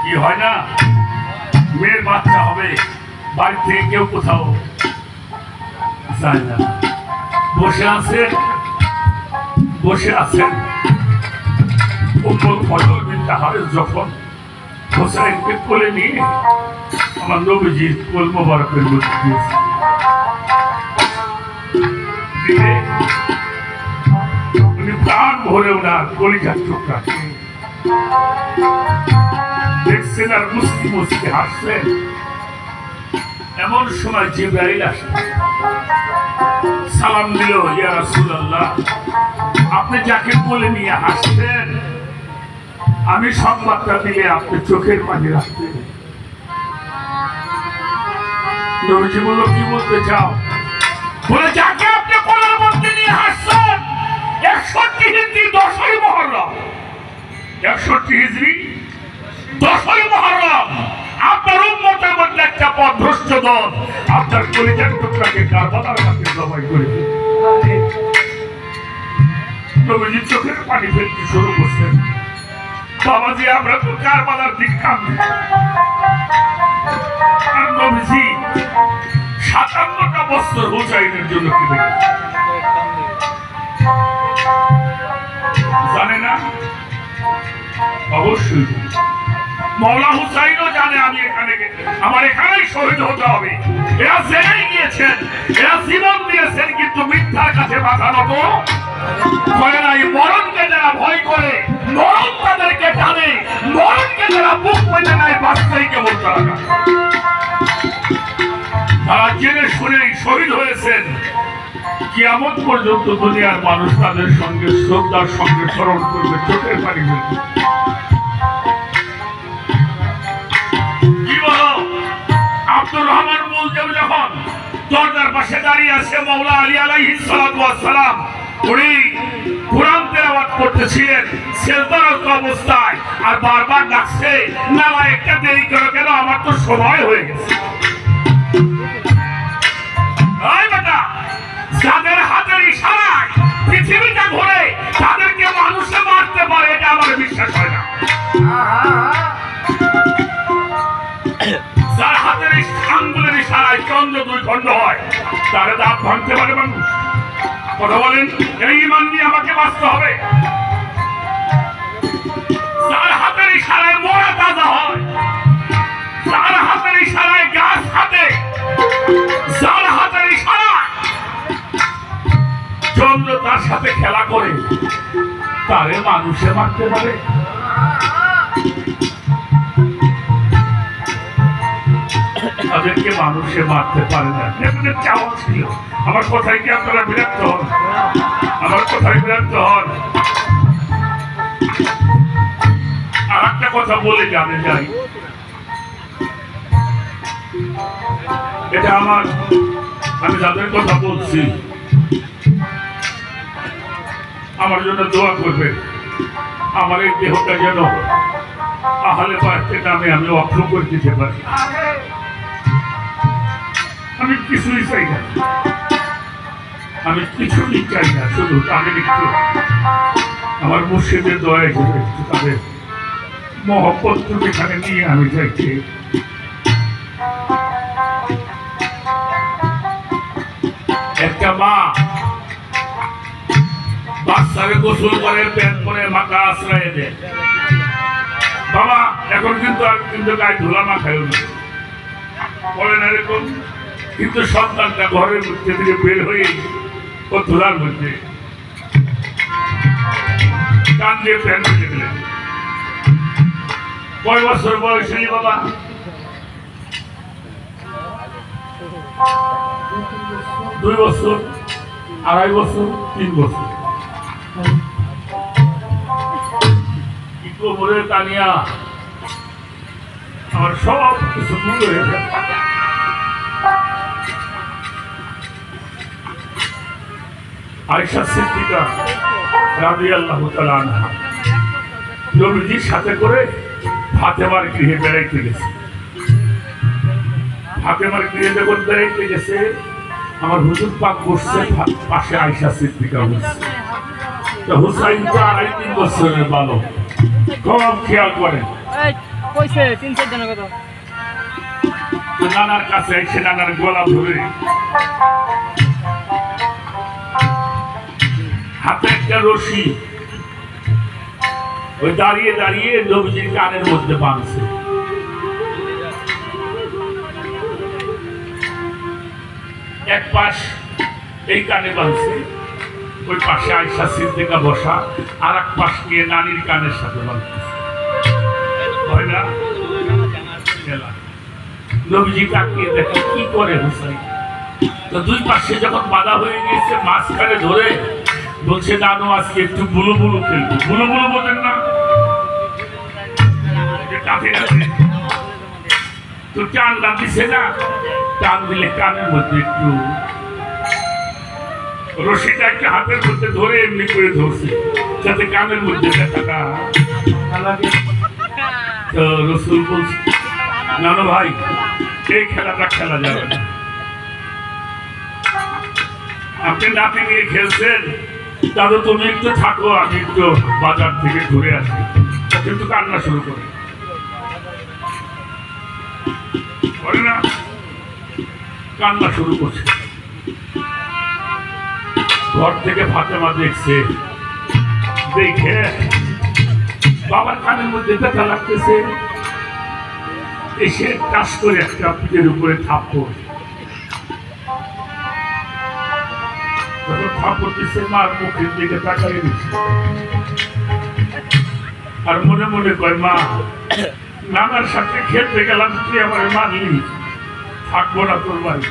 কি হয় না, মেয়ের বাচ্চা হবে, বাড়ি থেকে কেউ কোথাও যায় না, বসে আছেন ফজল বিনতে হারেস যখন হোসেনকে কোলে নিয়ে আমার নবীজির কোল মোবারকের মধ্যে দিয়েছে। উনি প্রাণ ভরে ওনার কলিজার টুকরা দেখছেন আর মুস্কি মুস্কি হাসছেন। এমন সময় জিবরাইল আসে, সালাম দিল, ইয়া রাসূলুল্লাহ, আপনি যাকে কোলে নিয়ে হাসছেন আমি সংবাদটা দিলে আপনি চোখের পানি রাখবেন। নবীজি বলল, কি বলতে চাও? বলে, যাকে আপনি কোলের মধ্যে নিয়ে হাসছেন 61 হিজরি 10ই মুহররম, 61 হিজরি 10ই মুহররম আপনার উম্মতের মধ্যে একটা পথভ্রষ্ট দল আপনার কলিজার টুকরাকে কারবালার কাছে জবাই করে দিল। নবীজি চোখের পানি ফেলতে শুরু করছেন। বাবাজি, আমরা তো কারবালার দিক কাঁদছি, আর নবীজি 57টা বছর হুসাইনের জন্য কেঁদে গেছে। জানে না? অবশ্যই মওলা হুসাইনও জানে আমি আমার এখানেই শহীদ হতে হবে। এরা জেনেই গিয়েছেন, এরা জীবন দিয়েছেন, কিন্তু মিথ্যার কাছে মাথা নত করে নাই। মরণকে যারা ভয় করে, মরণ তাদেরকে টানে, মরণকে যারা বুক পেতে নেয়, বাঁচতেই কেবল তারা। তারা জেনে শুনেই শহীদ হয়েছেন। কিয়ামত পর্যন্ত দুনিয়ার মানুষ তাদের সঙ্গে শ্রদ্ধার সঙ্গে স্মরণ করবে, চোখের পানি ফেলবে। কি বলো? আব্দুর রহমান মুলজাম যখন দরজার পাশে দাঁড়িয়ে আছে, মাওলা আলী আলাইহিস সালাতু ওয়াস সালাম উনি কুরআন তেলাওয়াত করতেছিলেন সেজদারত অবস্থায়, আর বারবার ডাকছে, না ভাই একটা দেরি করো কেন, আমার তো সময় হয়ে গেছে। এই বেটা, যাদের হাতের ইশারায় পৃথিবীটা ঘোরে তাদেরকে মানুষে মারতে পারে, এটা আমার বিশ্বাস হয় না। যার হাতের আঙ্গুলের ইশারায় চন্দ্র 2 খণ্ড হয়, তার দাঁত ভাঙতে পারে মানুষ? কথা বলেন, এই ঈমান নিয়ে আমাকে বাঁচতে হবে। যার হাতের ইশারায় মোড়া তাজা হয়, যার হাতের ইশারায় গাছ হাতে, যার হাতের ইশারায় চন্দ্র তার সাথে খেলা করে, তারে মানুষে মারতে পারে? তাদেরকে মানুষে মারতে পারে না। আপনাদের চাওয়া ছিল। আমার কথায় কি আপনারা বিরক্ত হন? আমার কথায় বিরক্ত হন? আর একটা কথা বলে জানে যাই, এটা আমি যাদের কথা বলছি আমার জন্য দোয়া করবে। আমার এই দেহটা যেন আহলে বায়তের নামে আমি অক্ষ করে দিতে পারি। আমি কিছুই চাই না, আমি কিছুই চাই না, শুধু তাদের একটু আমার মুর্শিদের দয়া করে একটু তাদের মহব্বত এখানে নিয়ে আমি চাইছি। একটা মা বাচ্চাকে গোসল করে, প্যান্ট পরে, মাথা আশ্রয় দেয়, বাবা এখন কিন্তু গায়ে ধুলা মাখায় বলে না এরকম, কিন্তু সন্তানটা ঘরের মধ্যে থেকে বের হয়ে ও ধুলার মধ্যে কান দিয়ে প্যান্ট ফেলে দিলেন। কয় বছর বয়সে বাবা? 2 বছর, 2.5 বছর, 3 বছর। কোমরে টানিয়া আমার সব কিছু ভুল হয়ে যায়। আয়েশা সিদ্দিকা রাদিয়াল্লাহু তাআলা আনহা নবীজির সাথে করে ফাতেমার গৃহে বেড়াইতে গেছে। ফাতেমার গৃহে যখন বেড়াইতে গেছে, আমার হুজুর পাক বসছে, পাশে আয়েশা সিদ্দিকা বসছে। তো হুসাইন তো 2.5-3 বছরের বালক, খুব খেয়াল করেন। কইছে 3-4 জনের কথা। তো নানার কাছে এসে নানার গলা ধরে হাতে একটা রশি ওই দাঁড়িয়ে দাঁড়িয়ে নবীজির কানের মধ্যে বাঁধছে। এক পাশ এই কানে বাঁধছে, ওই পাশে আয়েশা সিদ্দিকা বসা, আর এক পাশ নিয়ে নানির কানের সাথে বাঁধতেছে। হয় না? নবীজি তাকিয়ে দেখে কি করে হুসাইন। তো দুই পাশে যখন বাধা হয়ে গেছে মাঝখানে ধরে বলছে নানু আজকে একটু বুলু বুলু খেলবো। বুলু বুলু বোঝেন না? তো টান দিছে না, টান দিলে কানের মধ্যে একটু রশিটা একটা হাতের মধ্যে ধরে এমনি করে ধরছে যাতে কানের মধ্যে ব্যথাটা না লাগে। তো রসুল বলছে নানু ভাই এই খেলাটা খেলা যাবে না, আপনি নাতি নিয়ে খেলছেন, দাদু তুমি একটু থাকো, আমি একটু বাজার থেকে ঘুরে আসি। কিন্তু কান্না শুরু করে না, কান্না শুরু করছে। ঘর থেকে ফাতেমা দেখছে, দেখে বাবার কানের মধ্যে ব্যথা লাগতেছে, এসে কাজ করে একটা পিঠের উপরে থাপ্পড় দিচ্ছে, মার মুখের দিকে তাকাই দিচ্ছে আর মনে মনে কয় মা নানার সাথে খেলতে গেলাম, তুই আমার মানলি, থাকবো না তোর বাড়ি।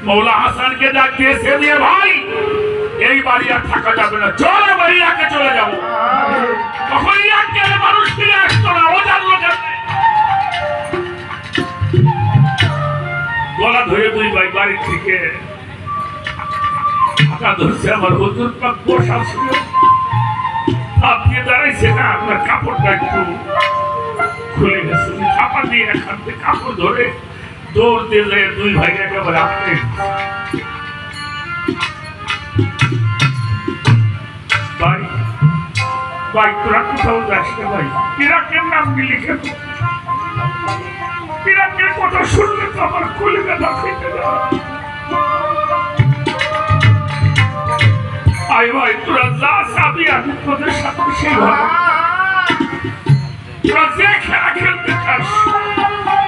মৌলা হাসানকে ডাক দিয়েছে দিয়ে ভাই এই বাড়ি আর থাকা যাবে না, চলে বাড়ি আগে চলে যাবো। তখন গেলে মানুষ ফিরে আসতো না, ও জানলো গলা ধরে দুই ভাই বাড়ি থেকে হাঁটা ধরছে। আমার হুজুর পাক বসা ছিল, আপনি দাঁড়াইছে না, আপনার কাপড়টা একটু খুলে গেছে, চাপা দিয়ে এখান থেকে কাপড় ধরে দৌড় দিয়ে যায় দুই ভাই একেবারে আপনি ভাই ভাই তোরা কোথাও যাস না ভাই, ইরাকের নাম নিলি কেন? ইরাকের কথা শুনলে তো আমার খুলে গেল খেতে যাওয়া। আই ভাই তোরা যা চাবি আমি তোদের সাথে সেইভাবে, তোরা যে খেলা খেলতে চাস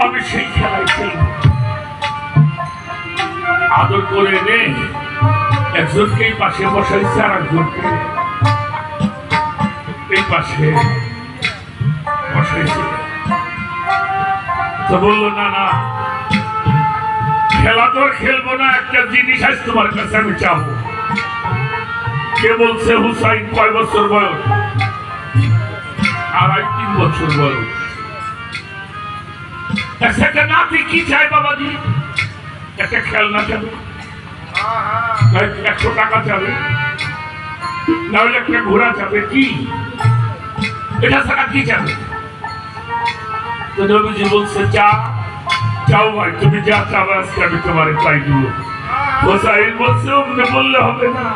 আমি সেই খেলাই খেলব। আদর করে নে, একজনকে এই পাশে বসাইছে আর একজনকে এই পাশে বসাইছে। তো বললো না না খেলা তো খেলবো না, একটা জিনিস আজ তোমার কাছে আমি চাবো। কে বলছে? হুসাইন কয় বছর বয়স? 2.5-3 বছর বয়স। একটা নাতি কি চাই বাবাজি? একটা খেলনা চাবে, 100 টাকা চাবে, না হলে একটা ঘোড়া চাবে, কি এটা ছাড়া কি চাবে? তো নবীজি বলছে চা চাও ভাই, তুমি যা চাবে আজকে আমি তোমার তাই দিব। হুসাইন বলছে অমনি বললে হবে না,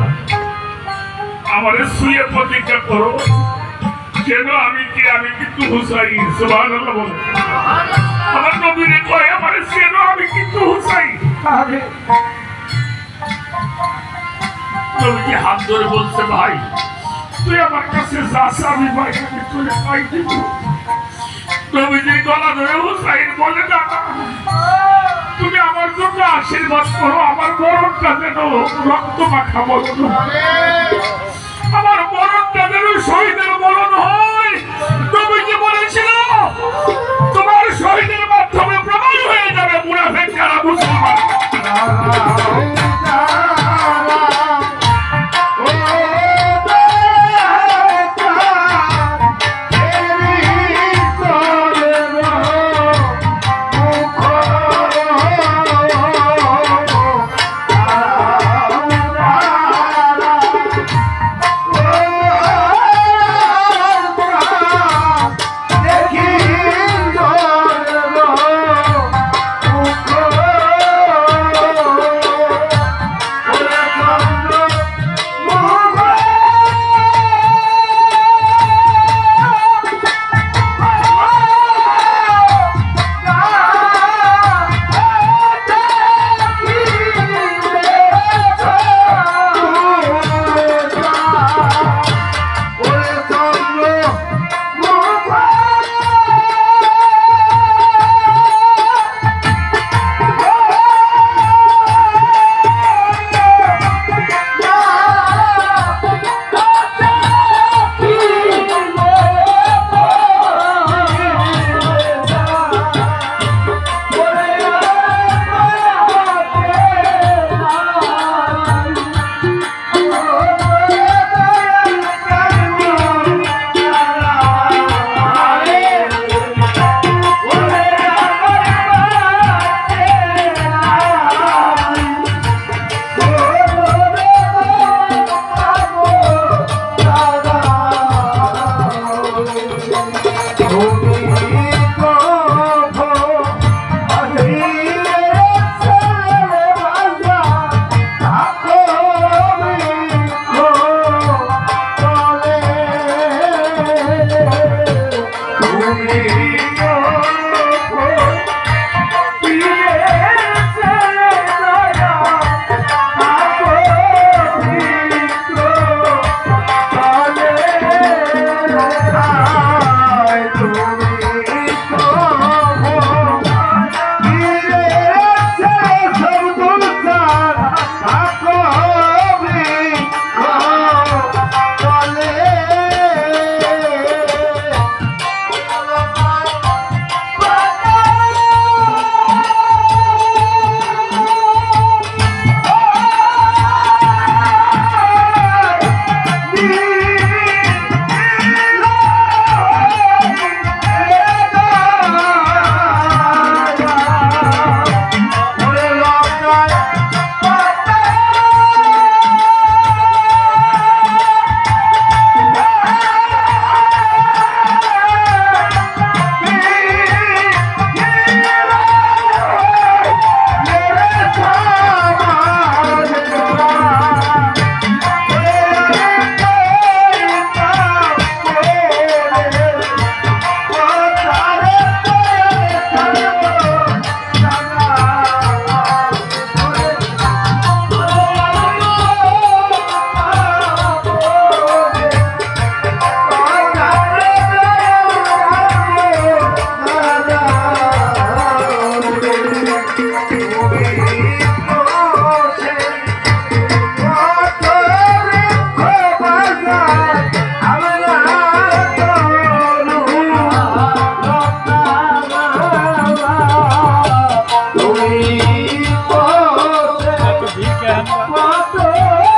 আমারে শুয়ে প্রতিজ্ঞা করো যেন আমি কি, আমি কিন্তু হুসাইন। সুবহানাল্লাহ বলে আমার নবীরে কয় আমারে যেন আমি কিন্তু হুসাইন। নবীজি হাত ধরে বলছে ভাই তুই আমার কাছে যা চাবি ভাই আমি তোরে তাই দিব। নবীজি গলা ধরে হুসাইন বলে না তুমি আমার জন্য আশীর্বাদ করো, আমার মরণটা যেন রক্ত মাখা বলো, আমার মরণটা যেন শহীদের মরণ হয়। নবীজি বলেছিল তোমার শহীদের মাধ্যমে প্রমাণ হয়ে যাবে মুনাফিক কারা মুসলমান। মতো